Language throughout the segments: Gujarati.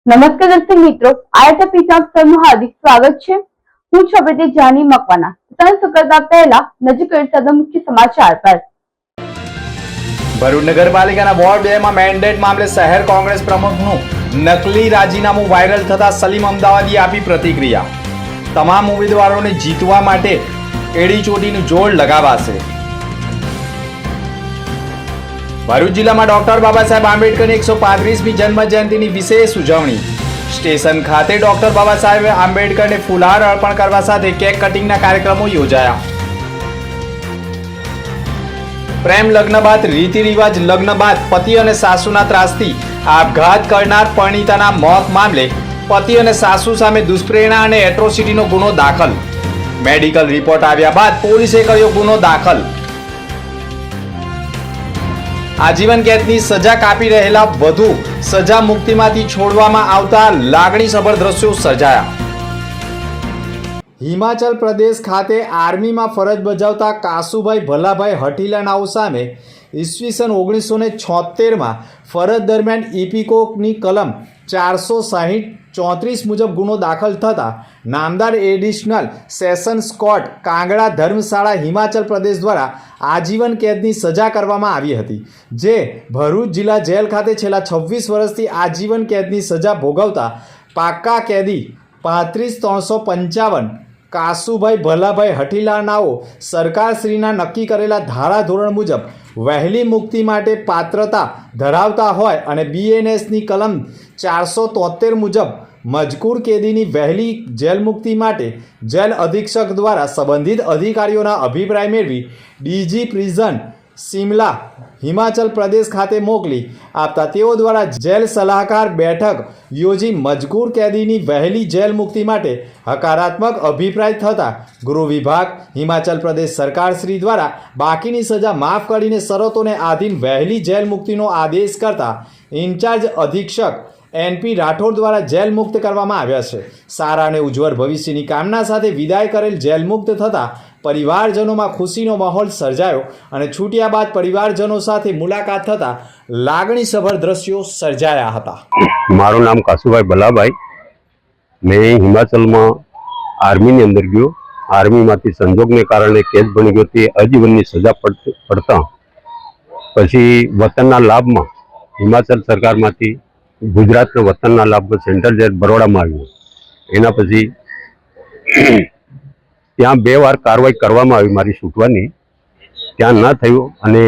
નમસ્કાર દર્શક મિત્રો, આઈએસપી નું હાર્દિક સ્વાગત છે। હું છું આપણે જાની મકવાના। તરત કરતા પહેલા નજીક રહેતા મુખ્ય સમાચાર પર। ભરૂચ નગરપાલિકાના વોર્ડ 2 માં મેન્ડેટ મામલે શહેર કોંગ્રેસ પ્રમુખનું નકલી રાજીનામું વાયરલ થતા સલીમ અમદાવાદીએ આપી પ્રતિક્રિયા। તમામ ઉમેદવારોને જીતવા માટે એડીચોટીનું જોડ લગાવાશે। ભરૂચ જિલ્લામાં ડોક્ટર બાબા સાહેબ આંબેડકરની 135મી જન્મ જયંતિની વિશેષ ઉજવણી। સ્ટેશન ખાતે ડોક્ટર બાબા સાહેબ આંબેડકરને ફૂલહાર અર્પણ કરવા સાથે કેક કટિંગના કાર્યક્રમો યોજાયા। પ્રેમ લગ્ન બાદ રીતિ રિવાજ લગ્ન બાદ પતિ અને સાસુના ત્રાસથી આપઘાત કરનાર પરિણીતાના મોત મામલે પતિ અને સાસુ સામે દુષ્પ્રેરણા અને એટ્રોસિટીનો ગુનો દાખલ। મેડિકલ રિપોર્ટ આવ્યા બાદ પોલીસે કર્યો ગુનો દાખલ। આજીવન કેદની સજા કાપી રહેલા વધુ સજા મુક્તિમાંથી છોડવામાં આવતા લાગણીસભર દ્રશ્યો સર્જાયા। હિમાચલ પ્રદેશ ખાતે આર્મીમાં ફરજ બજાવતા કાસુભાઈ ભલાભાઈ હઠીલાનાઓ સામે ઈસવીસન 1976માં ફરજ દરમિયાન ઇપીકોની કલમ 460-34 મુજબ ગુનો દાખલ થતા નામદાર એડિશનલ સેશન્સ કોર્ટ કાંગડા ધર્મશાળા હિમાચલ પ્રદેશ દ્વારા આજીવન કેદની સજા કરવામાં આવી હતી, જે ભરૂચ જિલ્લા જેલ ખાતે છેલ્લા 26 વર્ષથી આજીવન કેદની સજા ભોગવતા પાક્કા કેદી 35,355 કાસુભાઈ ભલાભાઈ હઠીલાનાઓ સરકારશ્રીના નક્કી કરેલા ધારાધોરણ મુજબ વહેલી મુક્તિ માટે પાત્રતા ધરાવતા હોય અને બીએનએસની કલમ 473 મુજબ મજકૂર કેદીની વહેલી જેલ મુક્તિ માટે જેલ અધિક્ષક દ્વારા સંબંધિત અધિકારીઓના અભિપ્રાય મેળવી ડીજી પ્રિઝન શિમલા હિમાચલ પ્રદેશ ખાતે મોકલી આપતા તેઓ દ્વારા જેલ સલાહકાર બેઠક યોજી મજકૂર કેદીની વહેલી જેલ મુક્તિ માટે હકારાત્મક અભિપ્રાય થતા ગૃહ વિભાગ હિમાચલ પ્રદેશ સરકારશ્રી દ્વારા બાકીની સજા માફ કરીને શરતોને આધીન વહેલી જેલ મુક્તિનો આદેશ કરતા ઇન્ચાર્જ અધિક્ષક એનપી રાઠોડ દ્વારા જેલ મુક્ત કરવામાં આવ્યા છે। સારા અને ઉજ્જવળ ભવિષ્યની કામના સાથે વિદાય કરેલ જેલ મુક્ત થતાં પરિવારજનોમાં ખુશીનો માહોલ સર્જાયો અને છૂટ્યા બાદ પરિવારજનો સાથે મુલાકાત થતાં લાગણીસભર દ્રશ્યો સર્જાયા હતા। મારું નામ કાસુભાઈ ભલાભાઈ। મેં હિમાચલમાં આર્મીની અંદર ગયો। આર્મીમાંથી સંજોગને કારણે કેદ બની ગયો તે આજીવનની સજા પડતા પછી વતનના લાભમાં હિમાચલ સરકારમાંથી ગુજરાતના વતનના લાભમાં સેન્ટ્રલ જેલ બરોડામાં આવ્યું। એના પછી ત્યાં 2 વાર કાર્યવાહી કરવામાં આવી મારી છૂટવાની, ત્યાં ન થયું અને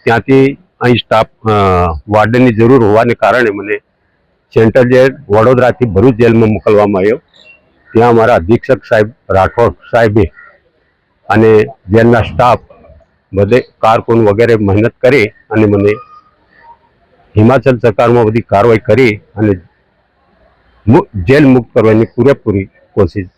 ત્યાંથી અહીં સ્ટાફ વાર્ડનની જરૂર હોવાને કારણે મને સેન્ટ્રલ જેલ વડોદરાથી ભરૂચ જેલમાં મોકલવામાં આવ્યો। ત્યાં અમારા અધિક્ષક સાહેબ રાઠોડ સાહેબે અને જેલના સ્ટાફ બધે કારકુન વગેરે મહેનત કરી અને મને હિમાચલ સરકારમાં બધી કાર્યવાહી કરી અને જેલ મુક્ત કરવાની પૂરેપૂરી કોશિશ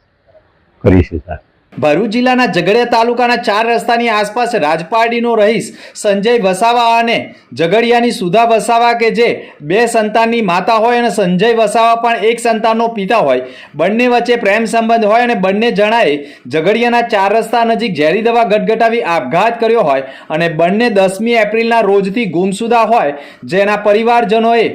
કરી છે સાહેબ। ભરૂચ જિલ્લાના ઝઘડિયા તાલુકાના 4 રસ્તાની આસપાસ રાજપારડીનો રહીશ સંજય વસાવા અને ઝઘડિયાની સુધા વસાવા કે જે 2 સંતાનની માતા હોય અને સંજય વસાવા પણ 1 સંતાનનો પિતા હોય, બંને વચ્ચે પ્રેમ સંબંધ હોય અને બંને જણાએ ઝઘડિયાના 4 રસ્તા નજીક ઝેરી દવા ગટગટાવી આપઘાત કર્યો હોય અને બંને 10મી એપ્રિલના રોજથી ગુમસુદા હોય, જેના પરિવારજનોએ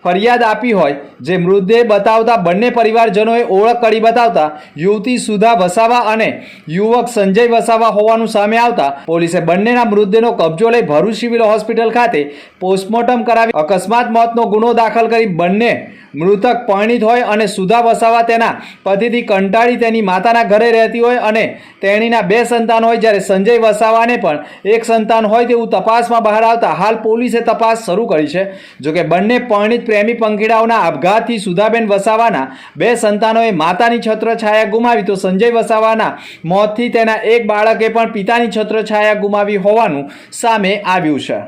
ફરિયાદ આપી હોય, જે મૃતદેહ બતાવતા બંને પરિવારજનોએ ઓળખ કરી બતાવતા યુવતી સુધા વસાવા અને યુવક સંજય વસાવા હોવાનું સામે આવતા પોલીસે બંનેના મૃતદેહનો કબજો લઈ ભરૂચ સિવિલ હોસ્પિટલ ખાતે પોસ્ટમોર્ટમ કરાવી અકસ્માત મોતનો ગુનો દાખલ કરી બંને મૃતક પરિણીત હોય અને સુધા વસાવા તેના પતિથી કંટાળી તેની માતાના ઘરે રહેતી હોય અને તેણીના 2 સંતાન હોય, જ્યારે સંજય વસાવાને પણ 1 સંતાન હોય તેવું તપાસમાં બહાર આવતા હાલ પોલીસે તપાસ શરૂ કરી છે। જોકે બંને પરિણીત પ્રેમી પંખીડાઓના આપઘાતથી સુધાબેન વસાવાના 2 સંતાનોએ માતાની છત્રછાયા ગુમાવી તો સંજય વસાવાના મોતથી તેના 1 બાળકે પણ પિતાની છત્રછાયા ગુમાવી હોવાનું સામે આવ્યું છે।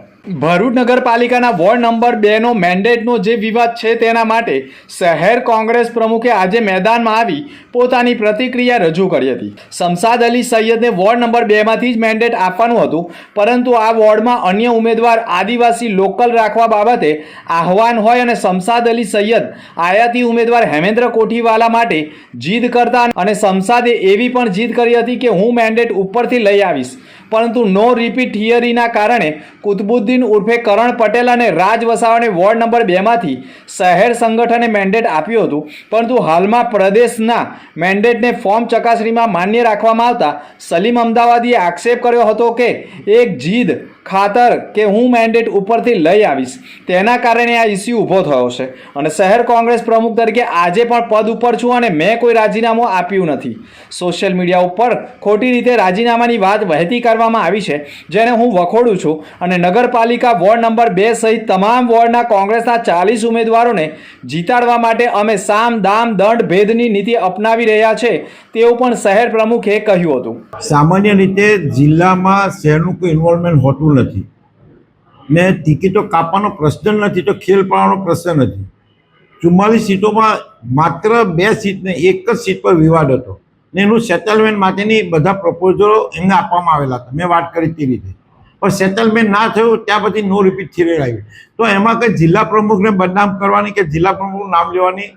ભરૂચ નગરપાલિકાના વોર્ડ નંબર 2 નો મેન્ડેટનો જે વિવાદ છે તેના માટે શહેર કોંગ્રેસ પ્રમુખે આજે મેદાનમાં આવી પોતાની પ્રતિક્રિયા રજૂ કરી હતી। શમશાદ અલી સૈયદને વોર્ડ નંબર 2 માંથી જ મેન્ડેટ આપવાનું હતું, પરંતુ આ વોર્ડમાં અન્ય ઉમેદવાર આદિવાસી લોકલ રાખવા બાબતે આહવાન હોય અને શમશાદ અલી સૈયદ આયાતી ઉમેદવાર હેમેન્દ્ર કોઠીવાલા માટે જીદ કરતા અને શમશાદે એવી પણ જીદ કરી હતી કે હું મેન્ડેટ ઉપરથી લઈ આવીશ, પરંતુ નો રિપીટ થિયરીના કારણે કુતબુદ્દીન પાટીલ ઉર્ફે કરણ પટેલ અને રાજ વસાવાને વોર્ડ નંબર 2 માંથી શહેર સંગઠને મેન્ડેટ આપ્યું હતું, પરંતુ હાલમાં પ્રદેશના મેન્ડેટને ફોર્મ ચકાસણીમાં માન્ય રાખવામાં આવતા સલીમ અમદાવાદીએ આક્ષેપ કર્યો હતો કે એક જીદ ખાતર કે હું મેન્ડેટ ઉપરથી લઈ આવીશ, તેના કારણે આ ઇસ્યુ ઊભો થયો છે અને શહેર કોંગ્રેસ પ્રમુખ તરીકે આજે પણ પદ ઉપર છું અને મેં કોઈ રાજીનામું આપ્યું નથી. સોશિયલ મીડિયા ઉપર ખોટી રીતે રાજીનામાની વાત વહેતી કરવામાં આવી છે, જેને હું વખોડું છું અને નગરપાલિકા વોર્ડ નંબર 2 સહિત તમામ વોર્ડના કોંગ્રેસના 40 ઉમેદવારોને જીતાડવા માટે અમે સામ દામ દંડ ભેદની નીતિ અપનાવી રહ્યા છે, તેવું પણ શહેર પ્રમુખે કહ્યું હતું. સામાન્ય રીતે જિલ્લામાં શહેરનું કોઈ ઇન્વોલ્વમેન્ટ હોતું નથી ને ટિકિટો કાપવાનો પ્રશ્ન નથી તો ખેલ પાડવાનો પ્રશ્ન નથી. 44 સીટોમાં માત્ર 2 સીટ ને એક જ સીટ પર વિવાદ હતો ને એનું સેટલમેન્ટ માટેની બધા પ્રપોઝલો એમને આપવામાં આવેલા હતા. મેં વાત કરી તે રીતે, પણ સેટલમેન્ટ ના થયું ત્યાં પછી નો રિપીટ થિયરી આવી. તો એમાં કંઈ જિલ્લા પ્રમુખને બદનામ કરવાની કે જિલ્લા પ્રમુખનું નામ લેવાની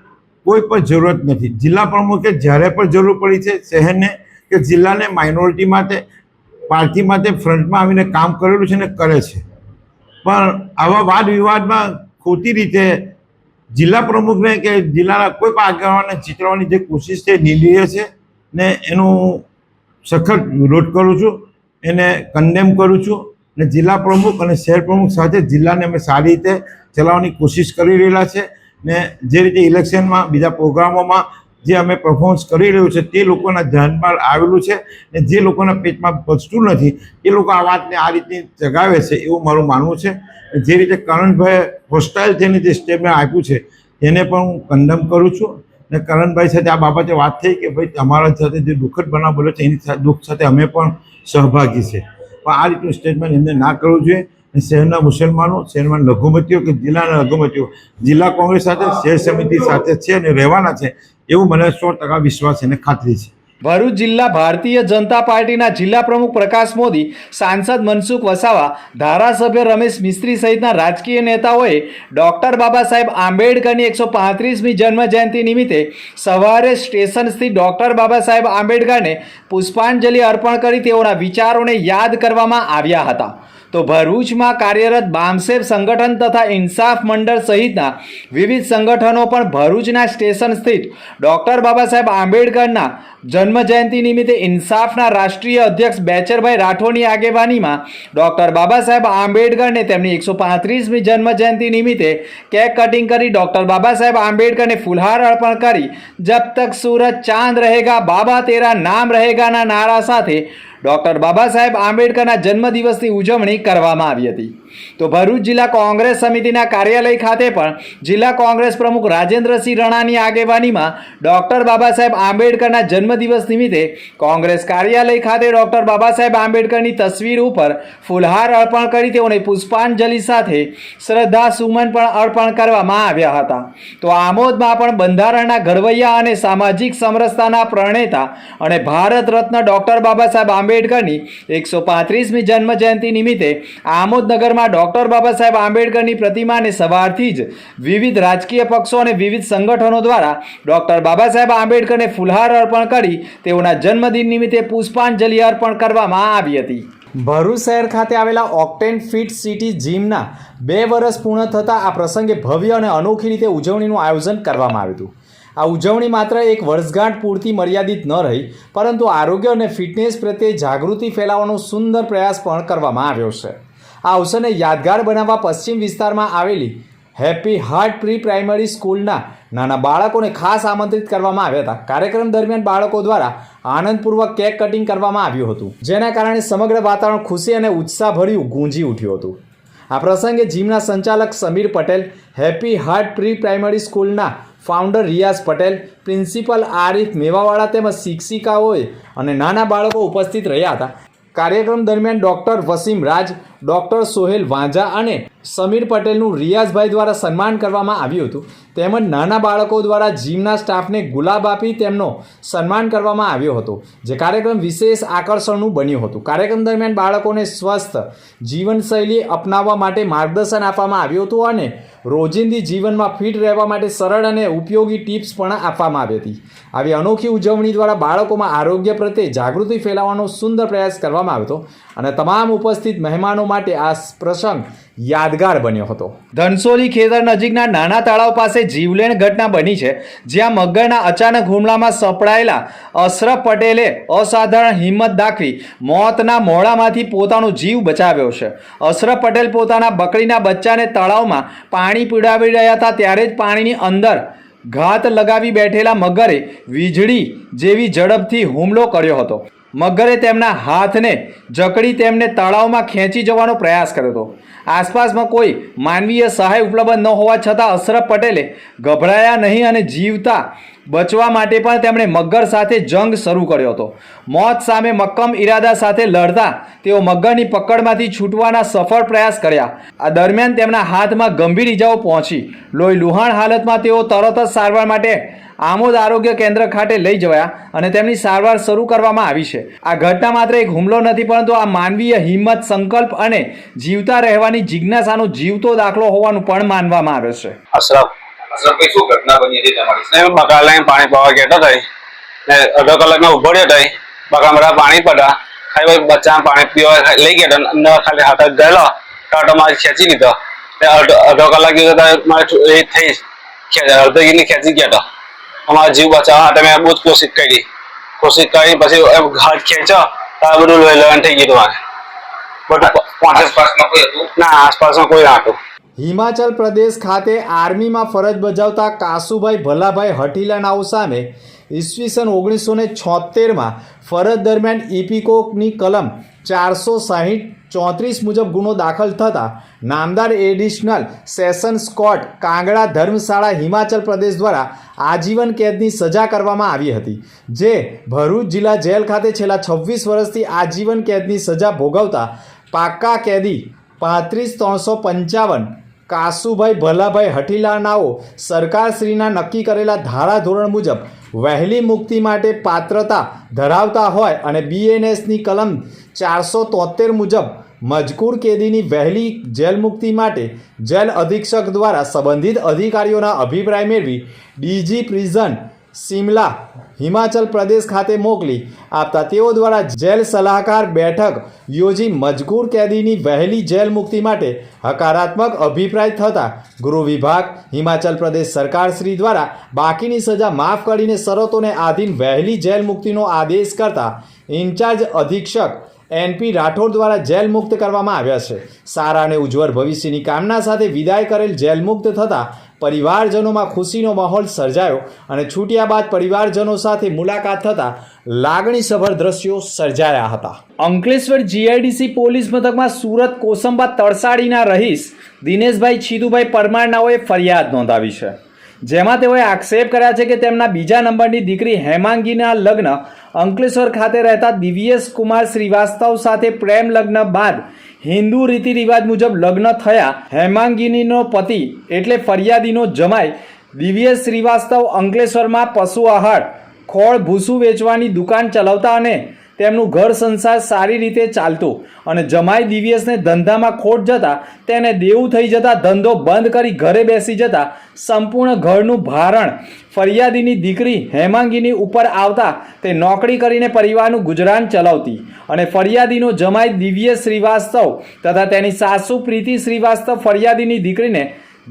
કોઈ પણ જરૂરત નથી. જિલ્લા પ્રમુખે જ્યારે પણ જરૂર પડી છે શહેરને કે જિલ્લાને માઇનોરિટી માટે પાર્ટી માટે ફ્રન્ટમાં આવીને કામ કરેલું છે ને કરે છે. પણ આવા વાદ વિવાદમાં ખોટી રીતે જિલ્લા પ્રમુખને કે જિલ્લાના કોઈ પણ આગેવાનને ચીતરવાની જે કોશિશ છે નિંદનીય છે ને એનું સખત વિરોધ કરું છું, એને કન્ડેમ કરું છું ને જિલ્લા પ્રમુખ અને શહેર પ્રમુખ સાથે જિલ્લાને અમે સારી રીતે ચલાવવાની કોશિશ કરી રહેલા છે ને જે રીતે ઇલેક્શનમાં બીજા પ્રોગ્રામોમાં જે અમે પરફોર્મન્સ કરી રહ્યું છે તે લોકોના ધ્યાનમાં આવેલું છે ને જે લોકોના પેટમાં પચતું નથી એ લોકો આ વાતને આ રીતની જગાવે છે એવું મારું માનવું છે. જે રીતે કરણભાઈ હોસ્ટાઇલ થઈને જે સ્ટેટમેન્ટ આપ્યું છે એને પણ હું કન્ડમ કરું છું ને કરણભાઈ સાથે આ બાબતે વાત થઈ કે ભાઈ તમારા સાથે જે દુઃખદ બનાવ બન્યો છે એની દુઃખ સાથે અમે પણ સહભાગી છે, પણ આ રીતનું સ્ટેટમેન્ટ એમને ના કરવું જોઈએ. શહેરના મુસલમાનો, શહેરમાં લઘુમતીઓ કે જિલ્લાના લઘુમતીઓ જિલ્લા કોંગ્રેસ સાથે શહેર સમિતિ સાથે છે અને રહેવાના છે એવું મને 100% વિશ્વાસ અને ખાતરી છે. ભરૂચ જિલ્લા ભારતીય જનતા પાર્ટીના જિલ્લા પ્રમુખ પ્રકાશ મોદી, સાંસદ મનસુખ વસાવા, ધારાસભ્ય રમેશ મિસ્ત્રી સહિતના રાજકીય નેતાઓએ ડોક્ટર બાબા સાહેબ આંબેડકરની 135મી જન્મજયંતિ નિમિત્તે સવારે સ્ટેશન સ્થિત ડોક્ટર બાબા સાહેબ આંબેડકરને પુષ્પાંજલિ અર્પણ કરી તેઓના વિચારોને યાદ કરવામાં આવ્યા હતા. તો ભરૂચમાં કાર્યરત બામસેબ સંગઠન તથા ઇન્સાફ મંડળ સહિતના વિવિધ સંગઠનો પણ ભરૂચના સ્ટેશન સ્થિત ડોક્ટર બાબા સાહેબ આંબેડકરના જન્મજયંતિ નિમિત્તે ઇન્સાફના રાષ્ટ્રીય અધ્યક્ષ બેચરભાઈ રાઠોડની આગેવાનીમાં ડોક્ટર બાબા સાહેબ આંબેડકરને તેમની 135મી જન્મજયંતિ નિમિત્તે કેક કટિંગ કરી ડોક્ટર બાબા સાહેબ આંબેડકરને ફુલહાર અર્પણ કરી જબ તક સૂરજ ચાંદ રહેગા બાબા તેરા નામ રહેગાના નારા સાથે ડોક્ટર બાબા સાહેબ આંબેડકરના જન્મદિવસની ઉજવણી કરવામાં આવી હતી. તો ભરૂચ જિલ્લા કોંગ્રેસ સમિતિના કાર્યાલય ખાતે પણ જિલ્લા કોંગ્રેસ પ્રમુખ રાજેન્દ્રસિંહ રણાની આગેવાનીમાં ડોક્ટર બાબા સાહેબ આંબેડકરના જન્મદિવસ નિમિત્તે કોંગ્રેસ કાર્યાલય ખાતે ડોક્ટર બાબા સાહેબ આંબેડકરની તસવીર ઉપર ફૂલહાર અર્પણ કરી તેઓને પુષ્પાંજલિ સાથે શ્રદ્ધા સુમન પણ અર્પણ કરવામાં આવ્યા હતા. તો આમોદમાં પણ બંધારણના ઘડવૈયા અને સામાજિક સમરસતાના પ્રણેતા અને ભારત રત્ન ડોક્ટર બાબા સાહેબ આંબેડકરની 135મી જન્મજયંતિ નિમિત્તે આમોદ નગરમાં ડોક્ટર બાબા સાહેબ આંબેડકરની પ્રતિમાને સવારથી જ વિવિધ રાજકીય પક્ષો અને વિવિધ સંગઠનો દ્વારા ડોક્ટર બાબા સાહેબ આંબેડકરને ફુલહાર અર્પણ કરી તેઓના જન્મદિન નિમિત્તે પુષ્પાંજલિ અર્પણ કરવામાં આવી હતી. ભરૂચ શહેર ખાતે આવેલા ઓક્ટેન ફિટ સિટી જીમના 2 વર્ષ પૂર્ણ થતાં આ પ્રસંગે ભવ્ય અને અનોખી રીતે ઉજવણીનું આયોજન કરવામાં આવ્યું હતું. આ ઉજવણી માત્ર એક વર્ષગાંઠ પૂરતી મર્યાદિત ન રહી, પરંતુ આરોગ્ય અને ફિટનેસ પ્રત્યે જાગૃતિ ફેલાવવાનો સુંદર પ્રયાસ પણ કરવામાં આવ્યો છે. આ અવસરને યાદગાર બનાવવા પશ્ચિમ વિસ્તારમાં આવેલી હેપી હાર્ટ પ્રી પ્રાઇમરી સ્કૂલના નાના બાળકોને ખાસ આમંત્રિત કરવામાં આવ્યા હતા. કાર્યક્રમ દરમિયાન બાળકો દ્વારા આનંદપૂર્વક કેક કટિંગ કરવામાં આવ્યું હતું, જેના કારણે સમગ્ર વાતાવરણ ખુશી અને ઉત્સાહભર્યું ગુંજી ઉઠ્યું હતું. આ પ્રસંગે જીમના સંચાલક Samir Patel, Happy Heart pre primary સ્કૂલના ફાઉન્ડર રિયાઝ પટેલ, પ્રિન્સિપલ આરિફ મેવાવાળા તેમજ શિક્ષિકાઓએ અને નાના બાળકો ઉપસ્થિત રહ્યા હતા. કાર્યક્રમ દરમિયાન ડૉક્ટર વસીમ રાજ, ડૉક્ટર સોહેલ વાંઝા અને સમીર પટેલનું રિયાઝભાઈ દ્વારા સન્માન કરવામાં આવ્યું હતું. તેમજ નાના બાળકો દ્વારા જીમના સ્ટાફને ગુલાબ આપી તેમનો સન્માન કરવામાં આવ્યો હતો, જે કાર્યક્રમ વિશેષ આકર્ષણનું બન્યું હતું. કાર્યક્રમ દરમિયાન બાળકોને સ્વસ્થ જીવનશૈલી અપનાવવા માટે માર્ગદર્શન આપવામાં આવ્યું હતું અને રોજિંદી જીવનમાં ફિટ રહેવા માટે સરળ અને ઉપયોગી ટિપ્સ પણ આપવામાં આવી હતી. આવી અનોખી ઉજવણી દ્વારા બાળકોમાં આરોગ્ય પ્રત્યે જાગૃતિ ફેલાવવાનો સુંદર પ્રયાસ કરવામાં આવ્યો હતો અને તમામ ઉપસ્થિત મહેમાનો માટે આ પ્રસંગ યાદગાર બન્યો હતો. ધનસોલી ખેતર નજીકના નાના તળાવ પાસે જીવલેણ ઘટના બની છે, જ્યાં મગરના અચાનક હુમલામાં સપડાયેલા અશરફ પટેલે અસાધારણ હિંમત દાખવી મોતના મોડામાંથી પોતાનો જીવ બચાવ્યો છે. અશરફ પટેલ પોતાના બકરીના બચ્ચાને તળાવમાં પાણી પીવડાવી રહ્યા હતા, ત્યારે જ પાણીની અંદર ઘાત લગાવી બેઠેલા મગરે વીજળી જેવી ઝડપથી હુમલો કર્યો હતો. મગરે તેમના હાથને જકડી તેમને તળાવમાં ખેંચી જવાનો પ્રયાસ કર્યો હતો. આસપાસમાં કોઈ માનવીય સહાય ઉપલબ્ધ ન હોવા છતાં અશરફ પટેલે ગભરાયા નહીં અને જીવતા બચવા માટે પણ તેમણે મગર સાથે જંગ શરૂ કર્યો હતો. મોત સામે મક્કમ ઇરાદા સાથે લડતા તેઓ મગરની પકડમાંથી છૂટવાના સફળ પ્રયાસ કર્યા. આ દરમિયાન તેમના હાથમાં ગંભીર ઇજાઓ પહોંચી. લોહી લુહાણ હાલતમાં તેઓ તરત જ સારવાર માટે આમોદ આરોગ્ય કેન્દ્ર ખાતે લઈ જવાયા અને તેમની સારવાર શરૂ કરવામાં આવી છે. આ ઘટના માત્ર એક હુમલો નથી, પરંતુ આ માનવીય હિંમત, સંકલ્પ અને જીવતા રહેવાની જિજ્ઞાસાનો જીવતો દાખલો હોવાનું પણ માનવામાં આવે છે. અશરફભાઈ, શું ઘટના બની હતી તમારી સાથે? મેં બકરા લઈને પાણી પાવા ગયો હતો ને અડધો કલાકમાં ઉભો રહ્યો હતો. બકરા બધા પાણી પડ્યા, ખાલી બચ્ચા પાણી પીવા લઈ ગયા હતા, ખાલી હાથ જ ગયેલો ટાટો મારી ખેંચી લીધો. અડધો કલાક મારે એ થઈ અડધો ખેંચી ગયા હતા. અમારો જીવ બચાવવા માટે મેં બહુ જ કોશિશ કરી પછી હાથ ખેંચ્યો ત્યારે બધું લોહી થઈ ગયું હતું. આસપાસમાં કોઈ હતું? ના, આસપાસમાં કોઈ ના હતું. હિમાચલ પ્રદેશ ખાતે આર્મીમાં ફરજ બજાવતા કાસુભાઈ ભલાભાઈ હઠીલાનાઓ સામે ઈસવીસન 1976માં ફરજ દરમિયાન ઇપીકોની કલમ 460-34 મુજબ ગુનો દાખલ થતાં નામદાર એડિશનલ સેશન્સ કોર્ટ કાંગડા ધર્મશાળા હિમાચલ પ્રદેશ દ્વારા આજીવન કેદની સજા કરવામાં આવી હતી, જે ભરૂચ જિલ્લા જેલ ખાતે છેલ્લા 26 વર્ષથી આજીવન કેદની સજા ભોગવતા પાક્કા કેદી 35,355 કાસુભાઈ ભલાભાઈ હઠીલાનાઓ સરકારશ્રીના નક્કી કરેલા ધારાધોરણ મુજબ વહેલી મુક્તિ માટે પાત્રતા ધરાવતા હોય અને બીએનએસની કલમ 473 મુજબ મજકૂર કેદીની વહેલી જેલ મુક્તિ માટે જેલ અધિક્ષક દ્વારા સંબંધિત અધિકારીઓના અભિપ્રાય મેળવી ડીજી પ્રિઝન શિમલા હિમાચલ પ્રદેશ ખાતે મોકલી આપતા તેઓ દ્વારા જેલ સલાહકાર બેઠક યોજી મજકૂર કેદીની વહેલી જેલ મુક્તિ માટે હકારાત્મક અભિપ્રાય થતાં ગૃહ વિભાગ હિમાચલ પ્રદેશ સરકારશ્રી દ્વારા બાકીની સજા માફ કરીને શરતોને આધીન વહેલી જેલ મુક્તિનો આદેશ કરતા ઇન્ચાર્જ અધિક્ષક એનપી રાઠોડ દ્વારા જેલ મુક્ત કરવામાં આવ્યા છે. સારા અને ઉજ્જવળ ભવિષ્યની કામના સાથે વિદાય કરેલ જેલ મુક્ત થતાં પરિવારજનોમાં ખુશીનો માહોલ સર્જાયો અને છૂટ્યા બાદ પરિવારજનો સાથે મુલાકાત થતાં લાગણીસભર દ્રશ્યો સર્જાયા હતા. અંકલેશ્વર જીઆઈડીસી પોલીસ મથકમાં સુરત કોસંબા તળસાડીના રહીશ દિનેશભાઈ છીતુભાઈ પરમારનાઓએ ફરિયાદ નોંધાવી છે, જેમાં તેઓએ આક્ષેપ કર્યા છે કે તેમના બીજા નંબરની દીકરી હેમાંગીના લગ્ન અંકલેશ્વર ખાતે રહેતા દિવ્યેશ કુમાર શ્રીવાસ્તવ સાથે પ્રેમ લગ્ન બાદ હિન્દુ રીતિ રિવાજ મુજબ લગ્ન થયા. હેમાંગીનીનો પતિ એટલે ફરિયાદીનો જમાઈ દિવ્યેશ શ્રીવાસ્તવ અંકલેશ્વરમાં પશુ આહાર, ખોળ, ભૂસું વેચવાની દુકાન ચલાવતા અને તેમનું ઘર સંસાર સારી રીતે ચાલતું અને જમાઈ દિવ્યેશને ધંધામાં ખોટ જતા તેને દેવું થઈ જતા ધંધો બંધ કરી ઘરે બેસી જતા સંપૂર્ણ ઘરનું ભારણ ફરિયાદીની દીકરી હેમાંગીની ઉપર આવતા તે નોકરી કરીને પરિવારનું ગુજરાન ચલાવતી અને ફરિયાદીનો જમાઈ દિવ્યેશ શ્રીવાસ્તવ તથા તેની સાસુ પ્રીતિ શ્રીવાસ્તવ ફરિયાદીની દીકરીને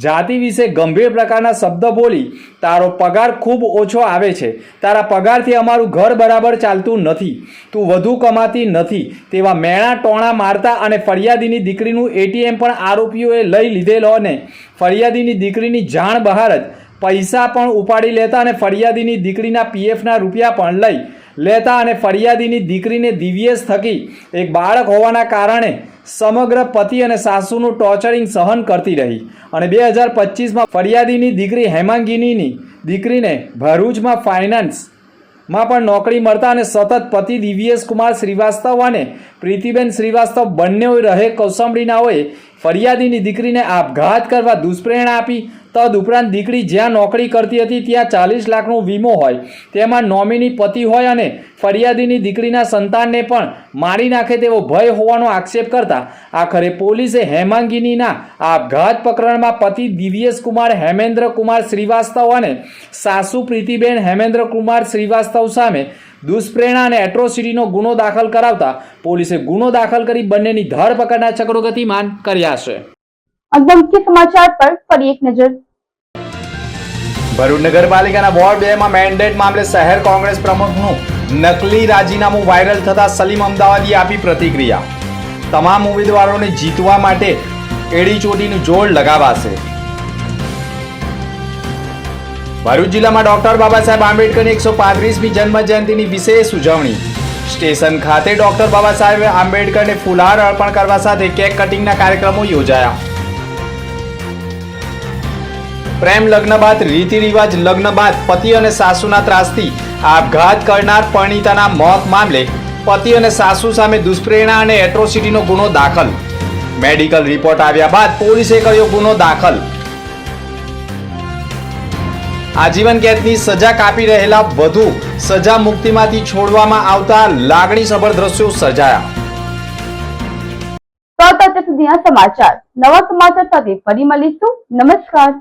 જાતિ વિશે ગંભીર પ્રકારના શબ્દ બોલી તારો પગાર ખૂબ ઓછો આવે છે, તારા પગારથી અમારું ઘર બરાબર ચાલતું નથી, તું વધુ કમાતી નથી તેવા મેણા ટોણા મારતા અને ફરિયાદીની દીકરીનું એટીએમ પણ આરોપીઓએ લઈ લીધેલો અને ફરિયાદીની દીકરીની જાણ બહાર જ પૈસા પણ ઉપાડી લેતા અને ફરિયાદીની દીકરીના પીએફના રૂપિયા પણ લઈ લેતા અને ફરિયાદીની દીકરીને દિવ્યેશ થકી એક બાળક હોવાના કારણે સમગ્ર પતિ અને સાસુનું ટોર્ચરિંગ સહન કરતી રહી અને 2025માં ફરિયાદીની દીકરી હેમાંગીનીની દીકરીને ભરૂચમાં ફાઇનાન્સમાં પણ નોકરી મળતા અને સતત પતિ દિવ્યેશ કુમાર શ્રીવાસ્તવ અને પ્રીતિબેન શ્રીવાસ્તવ બંને રહે કૌસંબડીનાઓએ ફરિયાદીની દીકરીને આપઘાત કરવા દુષ્પ્રેરણા આપી. તદુપરાંત દીકરી જ્યાં નોકરી કરતી હતી ત્યાં 40 લાખનો વીમો હોય, તેમાં નોમિની પતિ હોય અને ફરિયાદીની દીકરીના સંતાનને પણ મારી નાખે તેવો ભય હોવાનો આક્ષેપ કરતા આખરે પોલીસે હેમાંગીનીના આપઘાત પ્રકરણમાં પતિ દિવ્યેશ કુમાર હેમેન્દ્ર કુમાર શ્રીવાસ્તવ અને સાસુ પ્રીતિબેન હેમેન્દ્ર કુમાર શ્રીવાસ્તવ સામે દુષ્પ્રેરણા અને એટ્રોસિટીનો ગુનો દાખલ કરાવતા પોલીસે ગુનો દાખલ કરી બંનેની ધરપકડના ચક્રો ગતિમાન કર્યા છે. અંત મુખ્ય સમાચાર પર ફરી એક નજર। ભરૂચ નગરપાલિકાના વોર્ડ 2 માં મેન્ડેટ મામલે શહેર કોંગ્રેસ પ્રમુખનું નકલી રાજીનામું વાયરલ થતા સલીમ અમદાવાદીએ આપી પ્રતિક્રિયા। તમામ ઉમેદવારોને જીતવા માટે એડીચોટીનું જોર લગાવાશે। ભરૂચ જિલ્લામાં ડોક્ટર બાબા સાહેબ આંબેડકરની 135મી જન્મ જયંતિની વિશેષ ઉજવણી। સ્ટેશન ખાતે ડોક્ટર બાબા સાહેબ આંબેડકરને ફૂલહાર અર્પણ કરવા સાથે કેક કટિંગના કાર્યક્રમો યોજાયા। પ્રેમ લગ્ન બાદ રીતિ રિવાજ લગ્ન બાદ પતિ અને સાસુના ત્રાસથી આપઘાત કરનાર પરિણીતાના મોત મામલે પતિ અને સાસુ સામે દુષ્પ્રેરણા અને એટ્રોસિટીનો ગુનો દાખલ। મેડિકલ રિપોર્ટ આવ્યા બાદ પોલીસે કર્યો ગુનો દાખલ। આજીવન કેદની સજા કાપી રહેલા વધુ સજા મુક્તિમાંથી છોડવામાં આવતા લાગણીસભર દ્રશ્યો સર્જાયા। તો અત્યાર સુધીના સમાચાર। નવા સમાચાર સાથે ફરી મળીશું। નમસ્કાર।